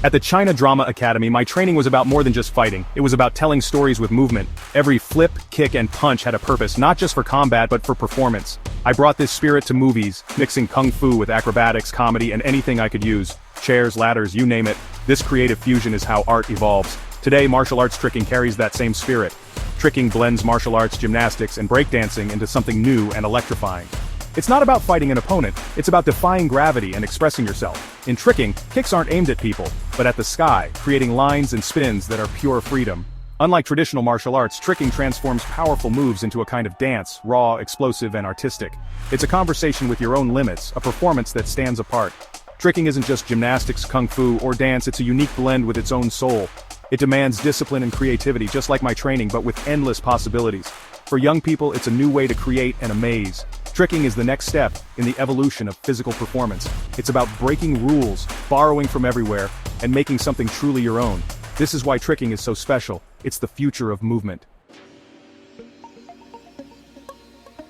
At the China Drama Academy, my training was about more than just fighting. It was about telling stories with movement. Every flip, kick, and punch had a purpose, not just for combat but for performance. I brought this spirit to movies, mixing kung fu with acrobatics, comedy, and anything I could use. Chairs, ladders, you name it. This creative fusion is how art evolves. Today, martial arts tricking carries that same spirit. Tricking blends martial arts, gymnastics, and breakdancing into something new and electrifying. It's not about fighting an opponent, it's about defying gravity and expressing yourself. In tricking, kicks aren't aimed at people, but at the sky, creating lines and spins that are pure freedom. Unlike traditional martial arts, tricking transforms powerful moves into a kind of dance, raw, explosive, and artistic. It's a conversation with your own limits, a performance that stands apart. Tricking isn't just gymnastics, kung fu, or dance, it's a unique blend with its own soul. It demands discipline and creativity, just like my training, but with endless possibilities. For young people, it's a new way to create and amaze. Tricking is the next step in the evolution of physical performance. It's about breaking rules, borrowing from everywhere, and making something truly your own. This is why tricking is so special. It's the future of movement.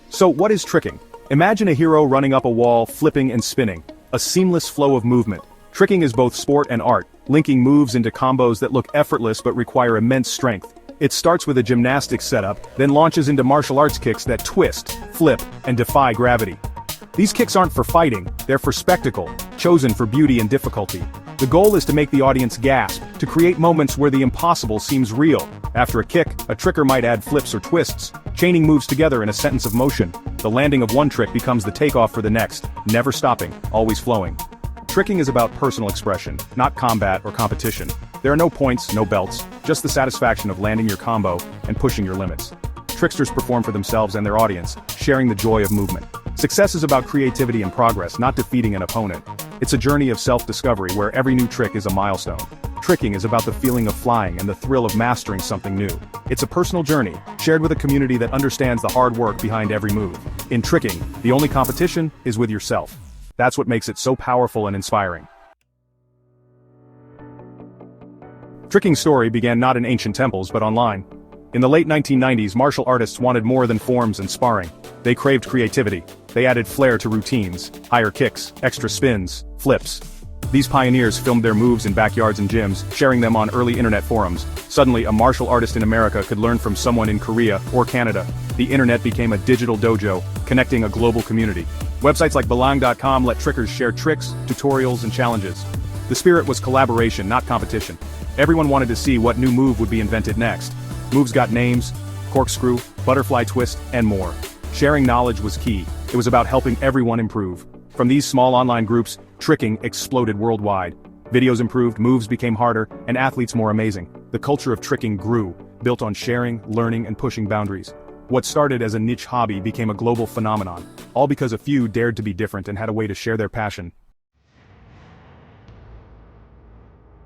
So what is tricking? Imagine a hero running up a wall, flipping and spinning. A seamless flow of movement. Tricking is both sport and art, linking moves into combos that look effortless but require immense strength. It starts with a gymnastics setup, then launches into martial arts kicks that twist, flip, and defy gravity. These kicks aren't for fighting, they're for spectacle, chosen for beauty and difficulty. The goal is to make the audience gasp, to create moments where the impossible seems real. After a kick, a tricker might add flips or twists, chaining moves together in a sentence of motion. The landing of one trick becomes the takeoff for the next, never stopping, always flowing. Tricking is about personal expression, not combat or competition. There are no points, no belts, just the satisfaction of landing your combo and pushing your limits. Tricksters perform for themselves and their audience, sharing the joy of movement. Success is about creativity and progress, not defeating an opponent. It's a journey of self-discovery where every new trick is a milestone. Tricking is about the feeling of flying and the thrill of mastering something new. It's a personal journey, shared with a community that understands the hard work behind every move. In tricking, the only competition is with yourself. That's what makes it so powerful and inspiring. Tricking's story began not in ancient temples but online. In the late 1990s, martial artists wanted more than forms and sparring. They craved creativity. They added flair to routines, higher kicks, extra spins, flips. These pioneers filmed their moves in backyards and gyms, sharing them on early internet forums. Suddenly, a martial artist in America could learn from someone in Korea or Canada. The internet became a digital dojo, connecting a global community. Websites like Balang.com let trickers share tricks, tutorials, and challenges. The spirit was collaboration, not competition. Everyone wanted to see what new move would be invented next. Moves got names, corkscrew, butterfly twist, and more. Sharing knowledge was key. It was about helping everyone improve. From these small online groups, tricking exploded worldwide. Videos improved, moves became harder, and athletes more amazing. The culture of tricking grew, built on sharing, learning, and pushing boundaries. What started as a niche hobby became a global phenomenon, all because a few dared to be different and had a way to share their passion.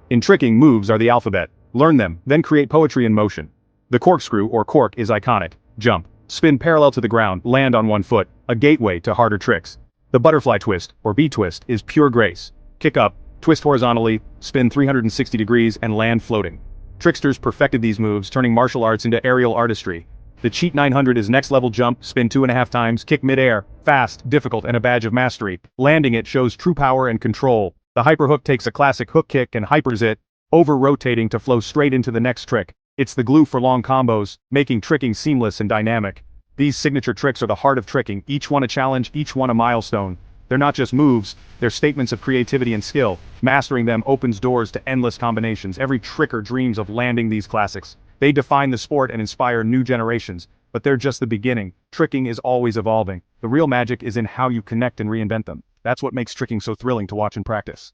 In tricking, moves are the alphabet. Learn them, then create poetry in motion. The corkscrew, or cork, is iconic. Jump, spin parallel to the ground, land on one foot, a gateway to harder tricks. The butterfly twist, or B-twist, is pure grace. Kick up, twist horizontally, spin 360 degrees, and land floating. Tricksters perfected these moves, turning martial arts into aerial artistry. The Cheat 900 is next-level jump, spin 2.5 times, kick mid-air, fast, difficult, and a badge of mastery. Landing it shows true power and control. The hyperhook takes a classic hook kick and hypers it, over-rotating to flow straight into the next trick. It's the glue for long combos, making tricking seamless and dynamic. These signature tricks are the heart of tricking, each one a challenge, each one a milestone. They're not just moves, they're statements of creativity and skill. Mastering them opens doors to endless combinations. Every tricker dreams of landing these classics. They define the sport and inspire new generations, but they're just the beginning. Tricking is always evolving. The real magic is in how you connect and reinvent them. That's what makes tricking so thrilling to watch and practice.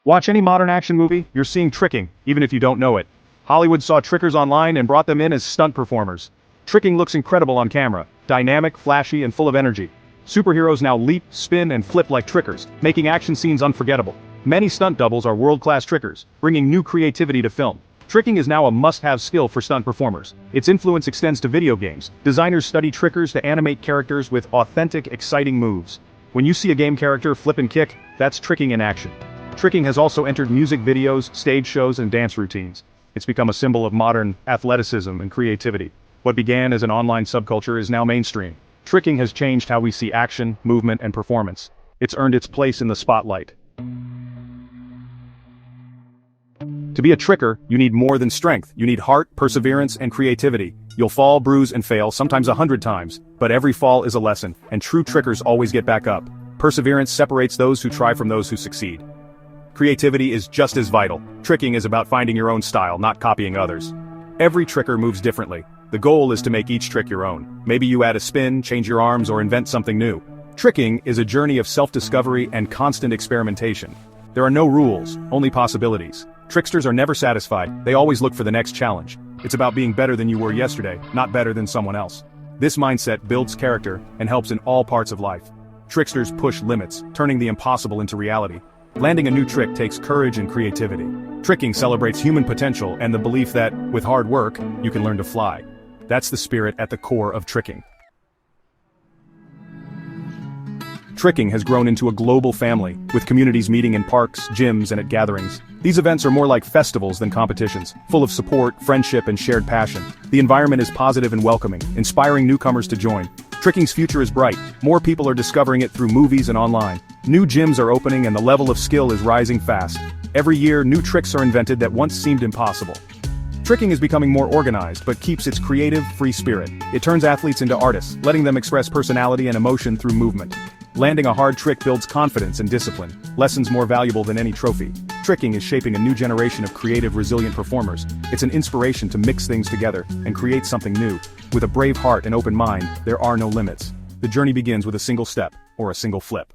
Watch any modern action movie, you're seeing tricking, even if you don't know it. Hollywood saw trickers online and brought them in as stunt performers. Tricking looks incredible on camera, dynamic, flashy, and full of energy. Superheroes now leap, spin, and flip like trickers, making action scenes unforgettable. Many stunt doubles are world-class trickers, bringing new creativity to film. Tricking is now a must-have skill for stunt performers. Its influence extends to video games. Designers study trickers to animate characters with authentic, exciting moves. When you see a game character flip and kick, that's tricking in action. Tricking has also entered music videos, stage shows, and dance routines. It's become a symbol of modern athleticism and creativity. What began as an online subculture is now mainstream. Tricking has changed how we see action, movement, and performance. It's earned its place in the spotlight. To be a tricker, you need more than strength. You need heart, perseverance, and creativity. You'll fall, bruise, and fail, sometimes 100 times. But every fall is a lesson, and true trickers always get back up. Perseverance separates those who try from those who succeed. Creativity is just as vital. Tricking is about finding your own style, not copying others. Every tricker moves differently. The goal is to make each trick your own. Maybe you add a spin, change your arms, or invent something new. Tricking is a journey of self-discovery and constant experimentation. There are no rules, only possibilities. Tricksters are never satisfied, they always look for the next challenge. It's about being better than you were yesterday, not better than someone else. This mindset builds character and helps in all parts of life. Tricksters push limits, turning the impossible into reality. Landing a new trick takes courage and creativity. Tricking celebrates human potential and the belief that, with hard work, you can learn to fly. That's the spirit at the core of tricking. Tricking has grown into a global family, with communities meeting in parks, gyms, and at gatherings. These events are more like festivals than competitions, full of support, friendship, and shared passion. The environment is positive and welcoming, inspiring newcomers to join. Tricking's future is bright. More people are discovering it through movies and online. New gyms are opening and the level of skill is rising fast. Every year, new tricks are invented that once seemed impossible. Tricking is becoming more organized, but keeps its creative, free spirit. It turns athletes into artists, letting them express personality and emotion through movement. Landing a hard trick builds confidence and discipline, lessons more valuable than any trophy. Tricking is shaping a new generation of creative, resilient performers. It's an inspiration to mix things together and create something new. With a brave heart and open mind, there are no limits. The journey begins with a single step, or a single flip.